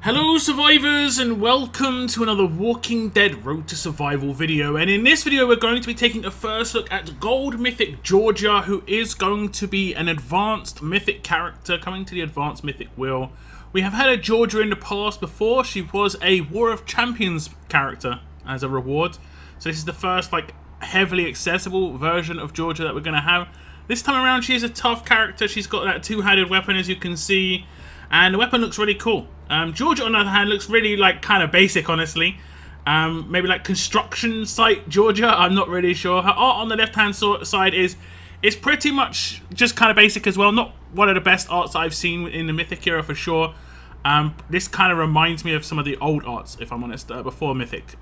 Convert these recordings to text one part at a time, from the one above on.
Hello survivors and welcome to another Walking Dead Road to Survival video, and in this video we're going to be taking a first look at Gold Mythic Georgia, who is going to be an advanced mythic character coming to the advanced mythic wheel. We have had a Georgia in the past before. She was a War of Champions character as a reward, so this is the first heavily accessible version of Georgia that we're going to have. This time around she is a tough character. She's got that two-handed weapon, as you can see, and the weapon looks really cool. Georgia, on the other hand, looks really kind of basic, honestly. Maybe like construction site Georgia. I'm not really sure. Her art on the left-hand side is pretty much just kind of basic as well. Not one of the best arts I've seen in the Mythic era for sure. This kind of reminds me of some of the old arts, if I'm honest, before Mythic.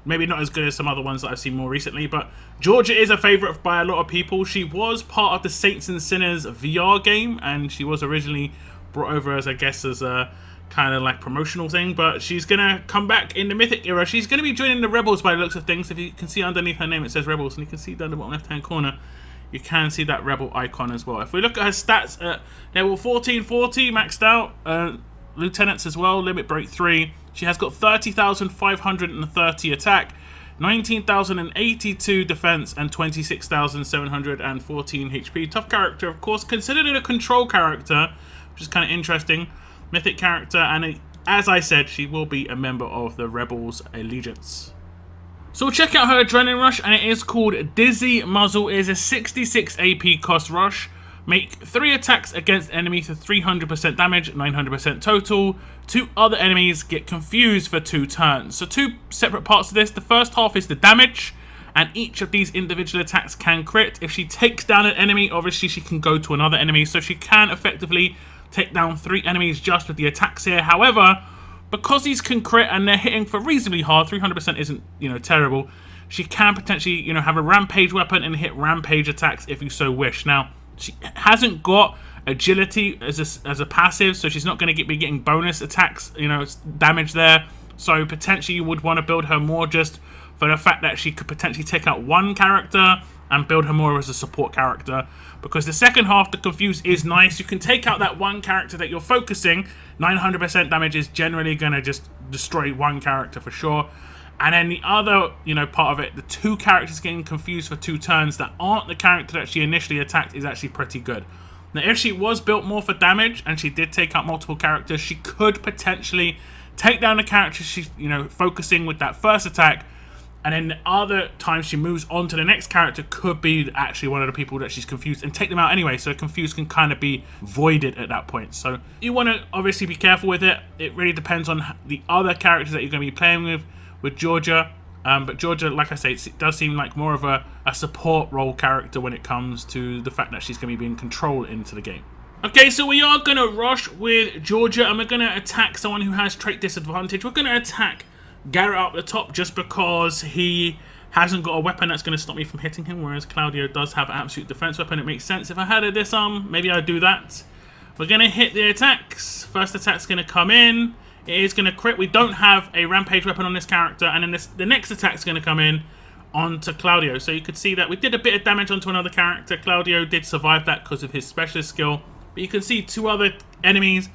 Maybe not as good as some other ones that I've seen more recently. But Georgia is a favourite by a lot of people. She was part of the Saints and Sinners VR game, and she was originally brought over as, I guess, as a kind of promotional thing, but she's gonna come back in the Mythic era. She's gonna be joining the Rebels by the looks of things. If you can see underneath her name, it says Rebels, and you can see down the bottom left hand corner, you can see that Rebel icon as well. If we look at her stats, level 1440 maxed out, lieutenants as well, limit break 3. She has got 30,530 attack, 19,082 defense, and 26,714 HP. Tough character, of course, considered a control character, which is kind of interesting. Mythic character, and as I said, she will be a member of the Rebels Allegiance. So we'll check out her Adrenaline Rush, and it is called Dizzy Muzzle. It is a 66 AP cost rush. Make 3 attacks against enemies for 300% damage, 900% total. 2 other enemies get confused for 2 turns. So 2 separate parts of this. The first half is the damage, and each of these individual attacks can crit. If she takes down an enemy, obviously she can go to another enemy, so she can effectively take down 3 enemies just with the attacks here. However, because these can crit and they're hitting for reasonably hard, 300% isn't, terrible, she can potentially, have a rampage weapon and hit rampage attacks if you so wish. Now, she hasn't got agility as a passive, so she's not going to be getting bonus attacks, damage there. So potentially you would want to build her more just for the fact that she could potentially take out one character and build her more as a support character, because the second half, the Confuse, is nice. You can take out that one character that you're focusing. 900% damage is generally going to just destroy one character for sure. And then the other, part of it, the 2 characters getting confused for 2 turns that aren't the character that she initially attacked, is actually pretty good. Now, if she was built more for damage and she did take out multiple characters, she could potentially take down the character she's, focusing with that first attack. And then the other time she moves on to the next character could be actually one of the people that she's confused and take them out anyway. So Confused can kind of be voided at that point. So you want to obviously be careful with it. It really depends on the other characters that you're going to be playing with Georgia. But Georgia, like I say, it does seem like more of a support role character when it comes to the fact that she's going to be being controlled into the game. Okay, so we are going to rush with Georgia, and we're going to attack someone who has trait disadvantage. We're going to attack Garrett up the top just because he hasn't got a weapon that's going to stop me from hitting him, whereas Claudio does have an absolute defense weapon. It makes sense. If I had a disarm, maybe I'd do that. We're going to hit the attacks. First attack's going to come in. It is going to crit. We don't have a rampage weapon on this character, and then the next attack's going to come in onto Claudio. So you could see that we did a bit of damage onto another character. Claudio did survive that because of his specialist skill, but you can see 2 other enemies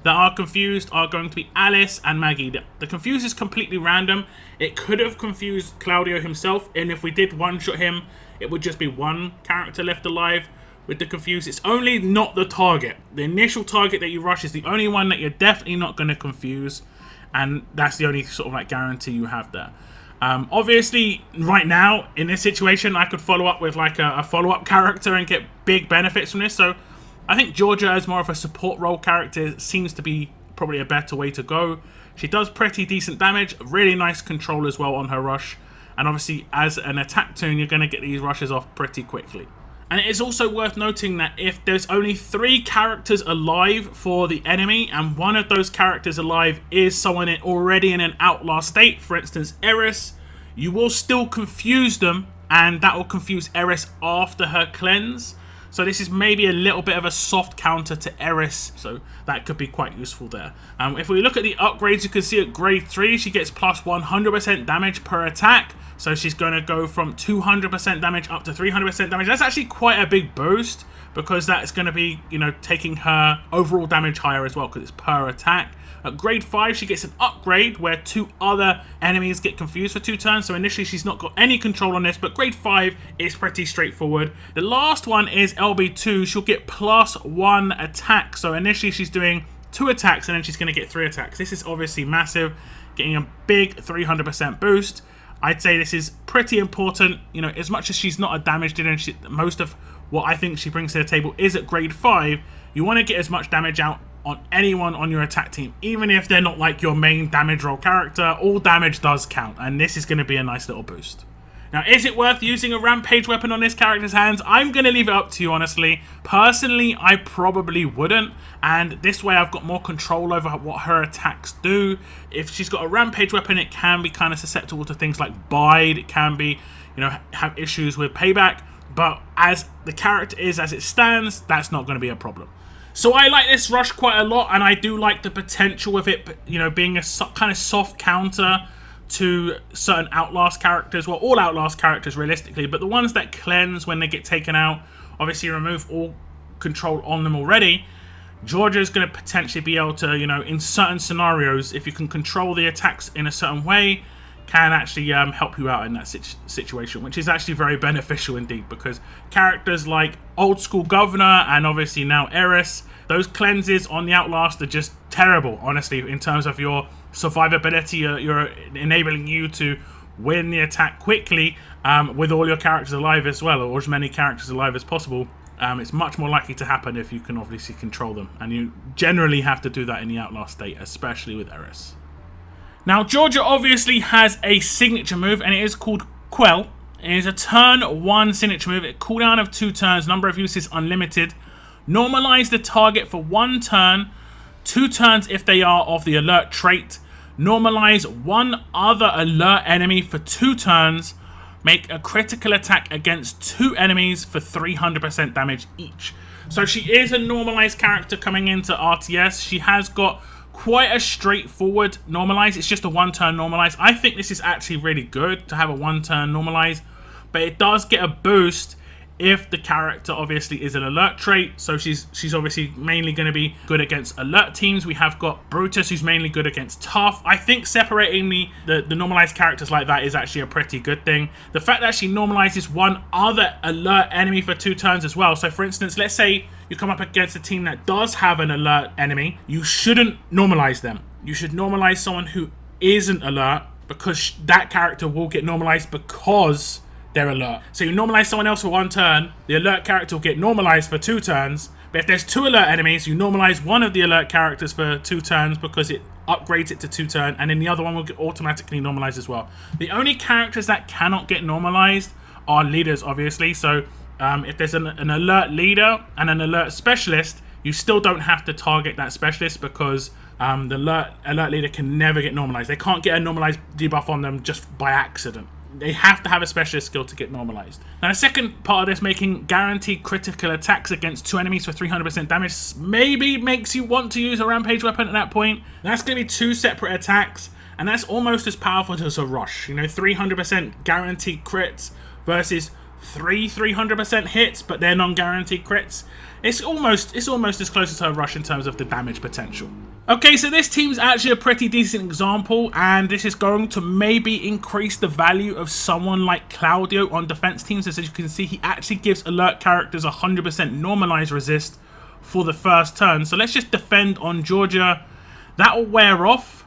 that are confused are going to be Alice and Maggie. The Confuse is completely random. It could have confused Claudio himself, and if we did one-shot him, it would just be 1 character left alive. With the Confuse, it's only not the target. The initial target that you rush is the only one that you're definitely not going to confuse, and that's the only sort of guarantee you have there. Obviously, right now, in this situation, I could follow up with a follow-up character and get big benefits from this, so I think Georgia, as more of a support role character, seems to be probably a better way to go. She does pretty decent damage, really nice control as well on her rush, and obviously as an attack toon, you're going to get these rushes off pretty quickly. And it is also worth noting that if there's only 3 characters alive for the enemy, and one of those characters alive is someone already in an outlaw state, for instance Eris, you will still confuse them, and that will confuse Eris after her cleanse. So this is maybe a little bit of a soft counter to Eris, so that could be quite useful there. If we look at the upgrades, you can see at grade 3, she gets plus 100% damage per attack. So she's going to go from 200% damage up to 300% damage. That's actually quite a big boost, because that's going to be, you know, taking her overall damage higher as well, because it's per attack. At grade 5, she gets an upgrade where 2 other enemies get confused for 2 turns. So initially, she's not got any control on this, but grade 5 is pretty straightforward. The last one is LB2. She'll get +1 attack. So initially, she's doing 2 attacks, and then she's going to get 3 attacks. This is obviously massive, getting a big 300% boost. I'd say this is pretty important. You know, as much as she's not a damage dealer, and most of what I think she brings to the table is at grade 5, you want to get as much damage out on anyone on your attack team, even if they're not like your main damage roll character. All damage does count, and this is going to be a nice little boost. Now, is it worth using a rampage weapon on this character's hands? I'm going to leave it up to you, honestly. Personally, I probably wouldn't, and this way I've got more control over what her attacks do. If she's got a rampage weapon, it can be kind of susceptible to things like bide. It can be, you know, have issues with payback, but as the character is as it stands, that's not going to be a problem. So I like this rush quite a lot, and I do like the potential of it, you know, being a kind of soft counter to certain Outlast characters. Well, all Outlast characters realistically, but the ones that cleanse when they get taken out, obviously remove all control on them already. Georgia's going to potentially be able to, you know, in certain scenarios, if you can control the attacks in a certain way, can actually help you out in that situation, which is actually very beneficial indeed, because characters like Old School Governor and obviously now Eris, those cleanses on the Outlast are just terrible, honestly, in terms of your survivability. You're enabling you to win the attack quickly with all your characters alive as well, or as many characters alive as possible. It's much more likely to happen if you can obviously control them, and you generally have to do that in the Outlast state, especially with Eris. Now, Georgia obviously has a signature move, and it is called Quell. It is a turn 1 signature move. A cooldown of 2 turns, number of uses unlimited. Normalize the target for 1 turn, 2 turns if they are of the alert trait. Normalize 1 other alert enemy for 2 turns. Make a critical attack against 2 enemies for 300% damage each. So she is a normalized character coming into RTS. She has got quite a straightforward normalize. It's just a 1-turn normalize. I think this is actually really good to have a 1-turn normalize, but it does get a boost if the character obviously is an alert trait. So she's obviously mainly going to be good against alert teams. We have got Brutus, who's mainly good against tough. I think separating the normalized characters like that is actually a pretty good thing. The fact that she normalizes 1 other alert enemy for 2 turns as well. So for instance, let's say you come up against a team that does have an alert enemy, you shouldn't normalize them. You should normalize someone who isn't alert, because that character will get normalized because they're alert. So you normalize someone else for 1 turn, the alert character will get normalized for 2 turns, but if there's 2 alert enemies, you normalize one of the alert characters for 2 turns because it upgrades it to 2 turn, and then the other one will get automatically normalized as well. The only characters that cannot get normalized are leaders, obviously. So if there's an alert leader and an alert specialist, you still don't have to target that specialist, because the alert leader can never get normalized. They can't get a normalized debuff on them just by accident. They have to have a specialist skill to get normalized. Now, the second part of this, making guaranteed critical attacks against 2 enemies for 300% damage, maybe makes you want to use a rampage weapon at that point. That's going to be 2 separate attacks, and that's almost as powerful as a rush. You know, 300% guaranteed crits versus 300% hits, but they're non-guaranteed crits. It's almost as close to a rush in terms of the damage potential. Okay, so this team's actually a pretty decent example, and this is going to maybe increase the value of someone like Claudio on defense teams. As you can see, he actually gives alert characters 100% normalized resist for the first turn. So let's just defend on Georgia. That will wear off,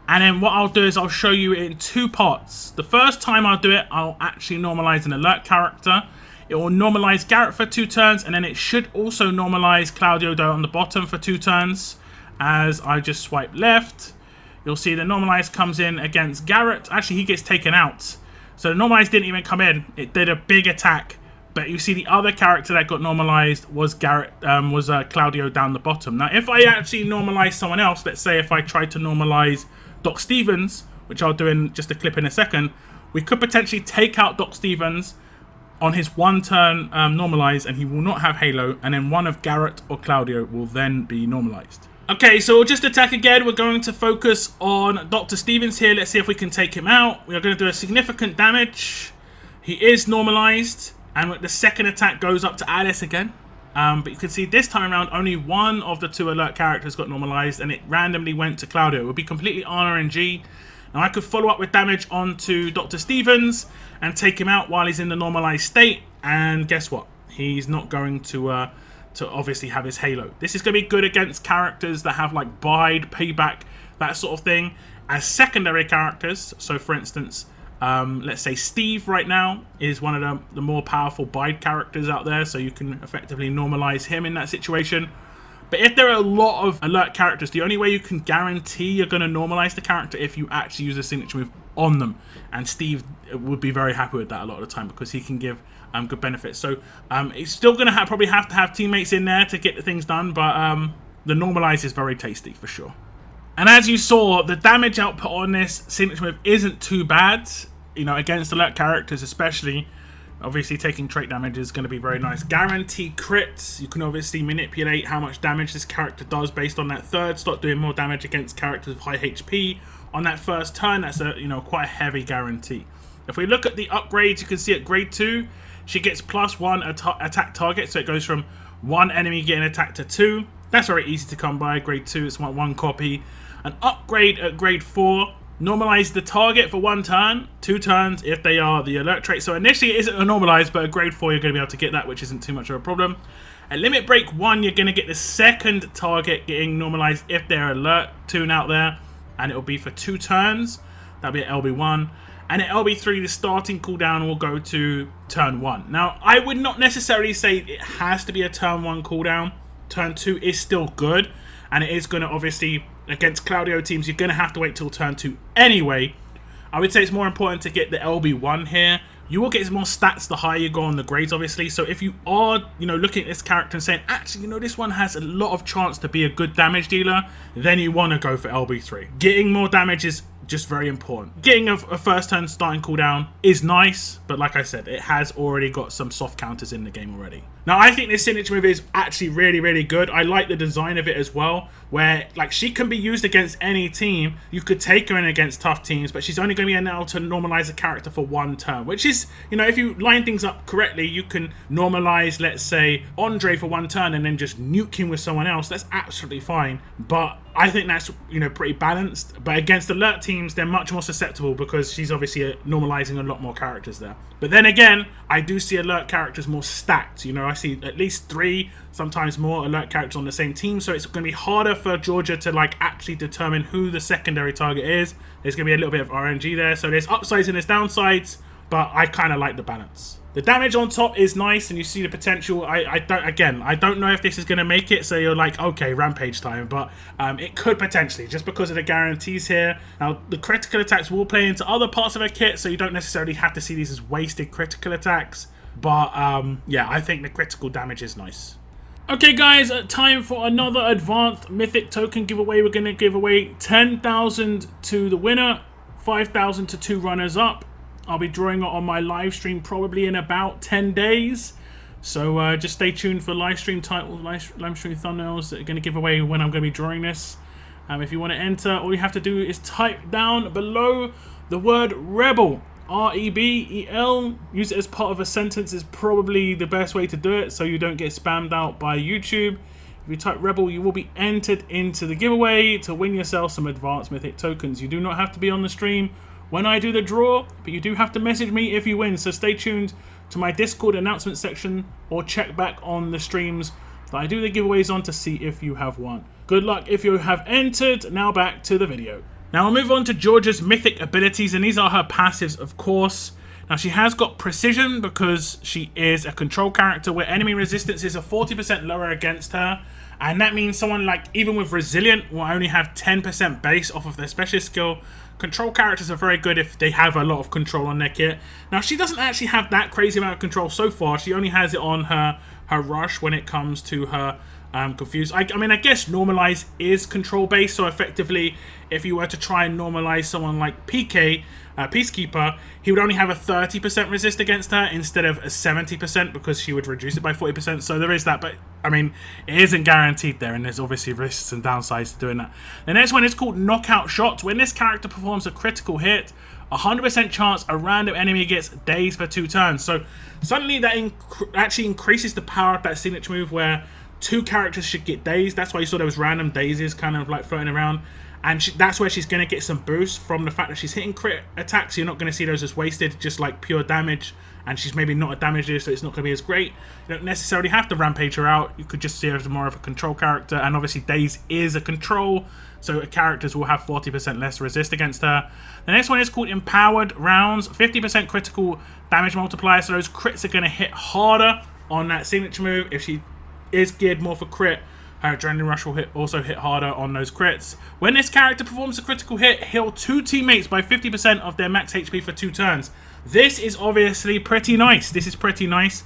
and then what I'll do is I'll show you it in 2 parts. The first time I'll do it, I'll actually normalize an alert character. It will normalize Garrett for 2 turns, and then it should also normalize Claudio down on the bottom for 2 turns. As I just swipe left, you'll see the normalize comes in against Garrett. Actually, he gets taken out. So the normalize didn't even come in. It did a big attack. But you see the other character that got normalized was Claudio down the bottom. Now, if I actually normalize someone else, let's say if I tried to normalize Doc Stevens, which I'll do in just a clip in a second, we could potentially take out Doc Stevens on his 1-turn normalize, and he will not have Halo, and then one of Garrett or Claudio will then be normalized. Okay, so we'll just attack again. We're going to focus on Dr. Stevens here. Let's see if we can take him out. We are going to do a significant damage. He is normalized, and the second attack goes up to Alice again. But you can see this time around, only one of the 2 alert characters got normalized, and it randomly went to Claudio. It would be completely RNG. Now I could follow up with damage onto Dr. Stevens and take him out while he's in the normalized state, and guess what? He's not going to obviously have his halo. This is going to be good against characters that have like bide, payback, that sort of thing as secondary characters. So for instance, let's say Steve right now is one of the more powerful bide characters out there, so you can effectively normalize him in that situation. But if there are a lot of alert characters, the only way you can guarantee you're going to normalize the character if you actually use a signature move on them. And Steve would be very happy with that a lot of the time because he can give good benefits. So it's still going to probably have to have teammates in there to get the things done, but the normalize is very tasty for sure. And as you saw, the damage output on this signature move isn't too bad, you know, against alert characters especially. Obviously, taking trait damage is going to be very nice. Guaranteed crits. You can obviously manipulate how much damage this character does based on that third slot, doing more damage against characters with high HP on that first turn. That's a quite a heavy guarantee. If we look at the upgrades, you can see at grade 2, she gets +1 attack target, so it goes from 1 enemy getting attacked to 2. That's very easy to come by. Grade 2, it's 1 copy. An upgrade at grade 4. Normalize the target for 1 turn, 2 turns if they are the alert trait. So initially it isn't a normalized, but at grade 4 you're going to be able to get that, which isn't too much of a problem. At limit break 1, you're going to get the second target getting normalized if they're alert tune out there, and it'll be for 2 turns. That'll be at LB1. And at LB3, the starting cooldown will go to turn 1. Now, I would not necessarily say it has to be a turn 1 cooldown. Turn 2 is still good, and it is going to obviously, against Claudio teams, you're going to have to wait till turn 2 anyway. I would say it's more important to get the LB1 here. You will get more stats the higher you go on the grades, obviously. So if you are, looking at this character and saying, actually, this one has a lot of chance to be a good damage dealer, then you want to go for LB3. Getting more damage is just very important. Getting a first turn starting cooldown is nice, but like I said, it has already got some soft counters in the game already. Now, I think this signature move is actually really, really good. I like the design of it as well, where like she can be used against any team. You could take her in against tough teams, but she's only going to be able to normalize a character for 1 turn, which is, if you line things up correctly, you can normalize, let's say, Andre for 1 turn and then just nuke him with someone else. That's absolutely fine, but I think that's, pretty balanced. But against alert teams, they're much more susceptible because she's obviously normalizing a lot more characters there. But then again, I do see alert characters more stacked. I see at least 3, sometimes more alert characters on the same team. So it's going to be harder for Georgia to actually determine who the secondary target is. There's going to be a little bit of RNG there. So there's upsides and there's downsides, but I kind of like the balance. The damage on top is nice, and you see the potential. I don't know if this is going to make it, so you're like, okay, rampage time, but it could potentially, just because of the guarantees here. Now, the critical attacks will play into other parts of her kit, so you don't necessarily have to see these as wasted critical attacks, but yeah, I think the critical damage is nice. Okay, guys, time for another advanced mythic token giveaway. We're going to give away 10,000 to the winner, 5,000 to 2 runners up. I'll be drawing it on my live stream probably in about 10 days. So just stay tuned for live stream titles, live stream thumbnails that are going to give away when I'm going to be drawing this. If you want to enter, all you have to do is type down below the word Rebel. R-E-B-E-L. Use it as part of a sentence is probably the best way to do it so you don't get spammed out by YouTube. If you type Rebel, you will be entered into the giveaway to win yourself some advanced mythic tokens. You do not have to be on the stream when I do the draw, but you do have to message me if you win, so stay tuned to my Discord announcement section or check back on the streams that I do the giveaways on to see if you have won. Good luck if you have entered. Now back to the video. Now we'll move on to Georgia's mythic abilities, and these are her passives, of course. Now she has got precision because she is a control character where enemy resistance is a 40% lower against her. And that means someone even with resilient will only have 10% base off of their specialist skill. Control characters are very good if they have a lot of control on their kit. Now, she doesn't actually have that crazy amount of control so far. She only has it on her rush when it comes to her Confused. I mean, I guess Normalize is control based, so effectively, if you were to try and normalize someone like PK, Peacekeeper, he would only have a 30% resist against her instead of a 70% because she would reduce it by 40%. So there is that, but I mean, it isn't guaranteed there, and there's obviously risks and downsides to doing that. The next one is called Knockout Shots. When this character performs a critical hit, 100% chance a random enemy gets dazed for 2 turns. So suddenly that actually increases the power of that signature move where 2 characters should get dazed. That's why you saw those random dazes kind of like floating around. And that's where she's going to get some boost from the fact that she's hitting crit attacks. You're not going to see those as wasted, just like pure damage. And she's maybe not a damager, so it's not going to be as great. You don't necessarily have to rampage her out. You could just see her as more of a control character. And obviously Daze is a control, so characters will have 40% less resist against her. The next one is called Empowered Rounds. 50% critical damage multiplier, so those crits are going to hit harder on that signature move. If she is geared more for crit, her Adrenaline Rush will also hit harder on those crits. When this character performs a critical hit, heal 2 teammates by 50% of their max HP for 2 turns. This is obviously pretty nice. This is pretty nice.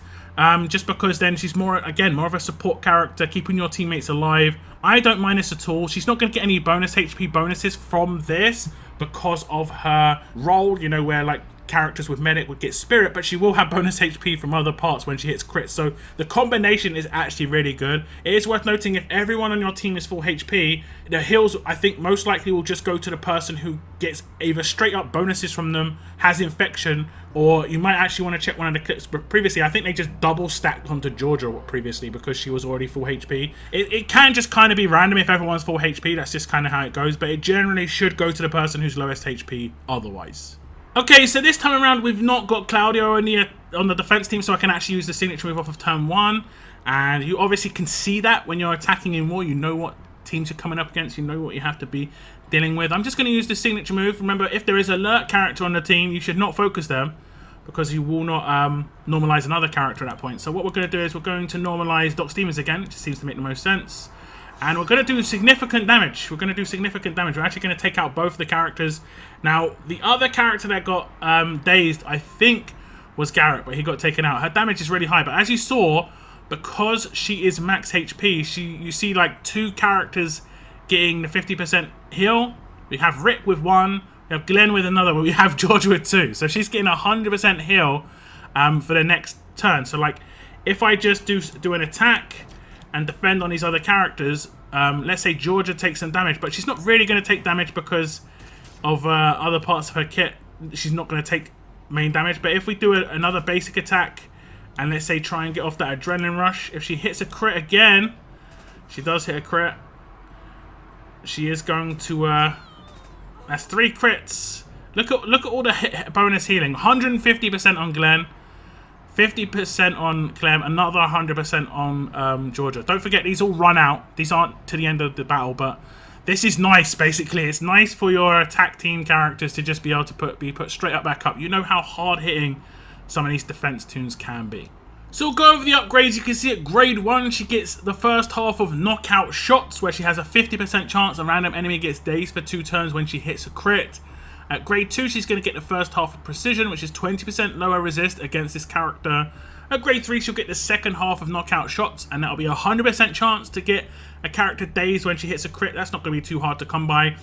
Just because then she's more of a support character, keeping your teammates alive. I don't mind this at all. She's not going to get any bonus HP bonuses from this because of her role, you know, where like characters with medic would get spirit, but she will have bonus HP from other parts when she hits crits. So the combination is actually really good. It is worth noting if everyone on your team is full HP, the heals I think most likely will just go to the person who gets either straight up bonuses from them, has infection, or you might actually want to check one of the clips. But previously I think they just double stacked onto Georgia previously because she was already full HP. It can just kind of be random if everyone's full HP. That's just kind of how it goes, but it generally should go to the person who's lowest HP otherwise. Okay, so this time around we've not got Claudio on the defense team, so I can actually use the signature move off of turn 1. And you obviously can see that when you're attacking in war, you know what teams you're coming up against, you know what you have to be dealing with. I'm just going to use the signature move. Remember, if there is an alert character on the team, you should not focus them because you will not normalize another character at that point. So what we're going to do is we're going to normalize Doc Stevens again, which seems to make the most sense. And we're going to do significant damage. We're actually going to take out both the characters. Now, the other character that got dazed, I think, was Garrett, but he got taken out. Her damage is really high, but as you saw, because she is max HP, you see like 2 characters getting the 50% heal. We have Rick with 1, we have Glenn with another, but we have Georgia with 2. So she's getting 100% heal for the next turn. So like, if I just do an attack and defend on these other characters, let's say Georgia takes some damage, but she's not really going to take damage because of other parts of her kit. She's not going to take main damage, but if we do another basic attack and let's say try and get off that Adrenaline Rush, if she hits a crit again, she does hit a crit, she is going to that's 3 crits. Look at all the bonus healing. 150% on Glenn, 50% on Clem, another 100% on Georgia. Don't forget, these all run out. These aren't to the end of the battle, but this is nice, basically. It's nice for your attack team characters to just be able to be put straight up back up. You know how hard-hitting some of these defense tunes can be. So we'll go over the upgrades. You can see at grade 1, she gets the first half of Knockout Shots, where she has a 50% chance a random enemy gets dazed for 2 turns when she hits a crit. At grade 2, she's going to get the first half of Precision, which is 20% lower resist against this character. At grade 3, she'll get the second half of Knockout Shots, and that'll be a 100% chance to get a character dazed when she hits a crit. That's not going to be too hard to come by.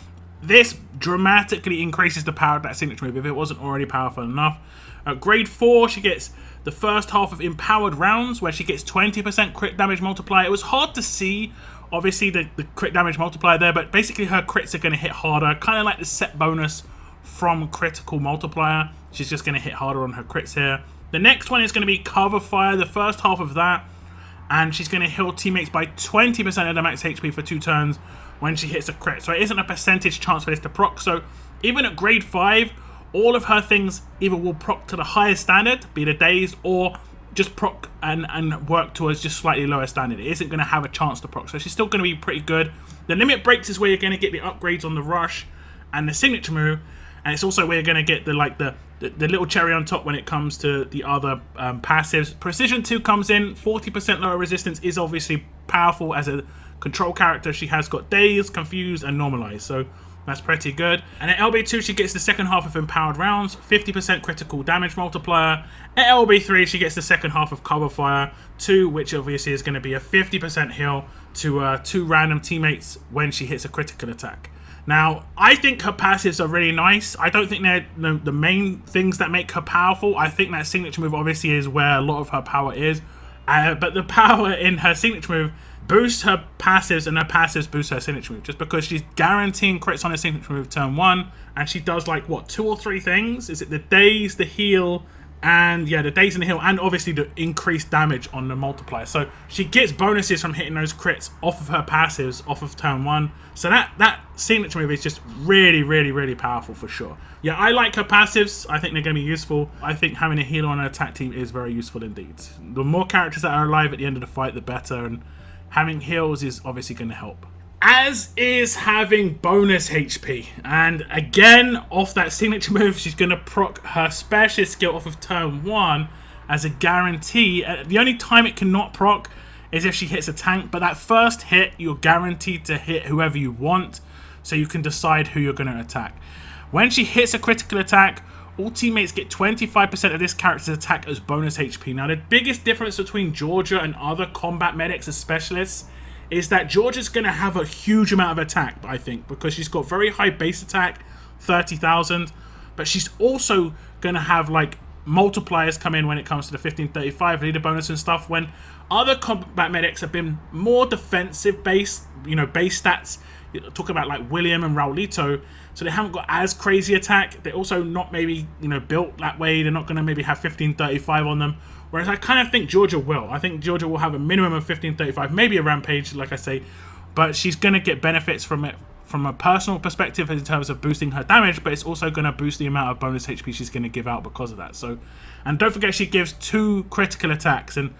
This dramatically increases the power of that signature move if it wasn't already powerful enough. At grade 4, she gets the first half of Empowered Rounds, where she gets 20% crit damage multiplier. It was hard to see, obviously, the crit damage multiplier there, but basically her crits are going to hit harder, kind of like the set bonus from critical multiplier. She's just going to hit harder on her crits here. The next one is going to be Cover Fire, the first half of that, and she's going to heal teammates by 20% of their max HP for 2 turns when she hits a crit. So it isn't a percentage chance for this to proc. So even at grade 5, all of her things either will proc to the highest standard, be the dazed, or just proc and work towards just slightly lower standard. It isn't going to have a chance to proc, so she's still going to be pretty good. The limit breaks is where you're going to get the upgrades on the rush and the signature move, and it's also where you're going to get the little cherry on top when it comes to the other passives. Precision 2 comes in, 40% lower resistance is obviously powerful as a control character. She has got Dazed, Confused, and Normalize, so That's pretty good. And at LB2, she gets the second half of empowered rounds, 50% critical damage multiplier. At LB3, she gets the second half of cover fire 2, which obviously is going to be a 50% heal to 2 random teammates when she hits a critical attack. Now, I think her passives are really nice. I don't think they're the main things that make her powerful. I think that signature move obviously is where a lot of her power is. But the power in her signature move boosts her passives, and her passives boost her signature move, just because she's guaranteeing crits on her signature move turn 1, and she does like, what, 2 or 3 things? Is it the daze, the heal, and yeah, the daze and the heal, and obviously the increased damage on the multiplier. So she gets bonuses from hitting those crits off of her passives, off of turn 1. So that signature move is just really, really, really powerful for sure. Yeah, I like her passives. I think they're going to be useful. I think having a healer on an attack team is very useful indeed. The more characters that are alive at the end of the fight, the better, and having heals is obviously going to help. As is having bonus HP. And again, off that signature move, she's going to proc her specialist skill off of turn 1 as a guarantee. The only time it cannot proc is if she hits a tank, but that first hit, you're guaranteed to hit whoever you want, so you can decide who you're going to attack. When she hits a critical attack, all teammates get 25% of this character's attack as bonus HP. Now, the biggest difference between Georgia and other combat medics as specialists is that Georgia's going to have a huge amount of attack, I think, because she's got very high base attack, 30,000, but she's also going to have, like, multipliers come in when it comes to the 1535 leader bonus and stuff, when other combat medics have been more defensive based, you know, base stats. Talk about like William and Raulito, so they haven't got as crazy attack. They're also not maybe, you know, built that way. They're not going to maybe have 1535 on them, whereas I kind of think Georgia will. I think Georgia will have a minimum of 1535, maybe a rampage, like I say, but she's going to get benefits from it from a personal perspective in terms of boosting her damage, but it's also going to boost the amount of bonus HP she's going to give out because of that. So, and don't forget, she gives 2 critical attacks, and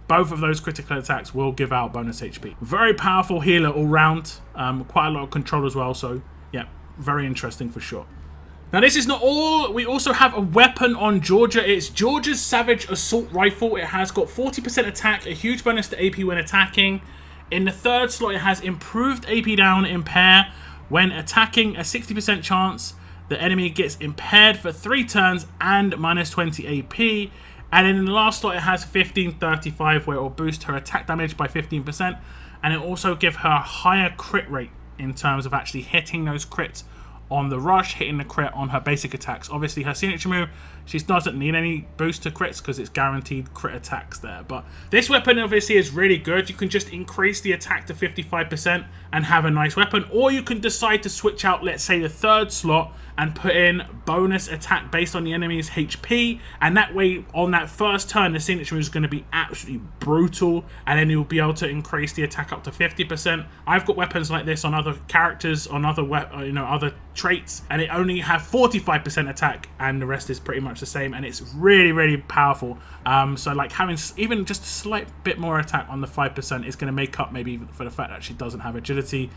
both of those critical attacks will give out bonus HP. Very powerful healer all round. Quite a lot of control as well. So yeah, very interesting for sure. Now, this is not all. We also have a weapon on Georgia. It's Georgia's Savage Assault Rifle. It has got 40% attack, a huge bonus to AP when attacking. In the third slot, it has improved AP down impair. When attacking, a 60% chance the enemy gets impaired for 3 turns and minus 20 AP. And in the last slot, it has 1535, where it will boost her attack damage by 15%. And it will also give her a higher crit rate in terms of actually hitting those crits on the rush, hitting the crit on her basic attacks. Obviously, her signature move, she doesn't need any boost to crits because it's guaranteed crit attacks there. But this weapon obviously is really good. You can just increase the attack to 55% and have a nice weapon. Or you can decide to switch out, let's say, the third slot and put in bonus attack based on the enemy's HP. And that way, on that first turn, the signature move is going to be absolutely brutal. And then you'll be able to increase the attack up to 50%. I've got weapons like this on other characters, on other other traits, and it only have 45% attack, and the rest is pretty much the same, and it's really, really powerful. So like having even just a slight bit more attack on the 5% is going to make up maybe for the fact that she doesn't have agility.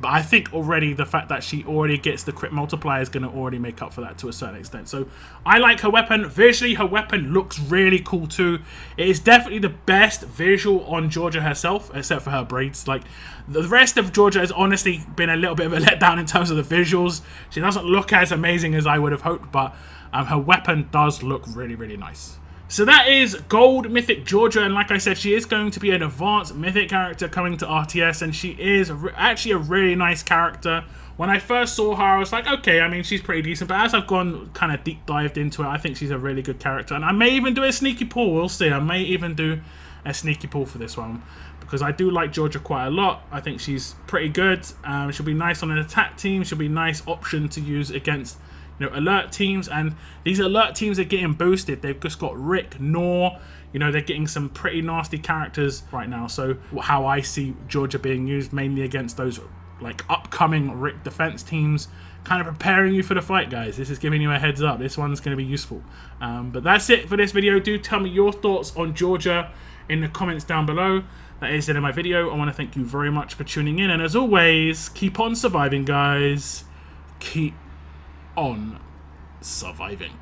But I think already the fact that she already gets the crit multiplier is going to already make up for that to a certain extent. So I like her weapon. Visually, her weapon looks really cool too. It is definitely the best visual on Georgia herself, except for her braids. Like, the rest of Georgia has honestly been a little bit of a letdown in terms of the visuals. She doesn't look as amazing as I would have hoped, but her weapon does look really, really nice. So that is Gold Mythic Georgia, and like I said, she is going to be an advanced Mythic character coming to RTS, and she is actually a really nice character. When I first saw her, I was like, okay, I mean, she's pretty decent, but as I've gone kind of deep dived into it, I think she's a really good character, and I may even do a sneaky pull. We'll see. I may even do a sneaky pull for this one, because I do like Georgia quite a lot. I think she's pretty good. She'll be nice on an attack team. She'll be a nice option to use against, you know, alert teams, and these alert teams are getting boosted. They've just got Rick, Nor, you know, they're getting some pretty nasty characters right now. So how I see Georgia being used mainly against those like upcoming Rick defense teams, kind of preparing you for the fight, guys. This is giving you a heads up. This one's going to be useful. But that's it for this video. Do tell me your thoughts on Georgia in the comments down below. That is it in my video. I want to thank you very much for tuning in, and as always, keep on surviving, guys. Keep on surviving.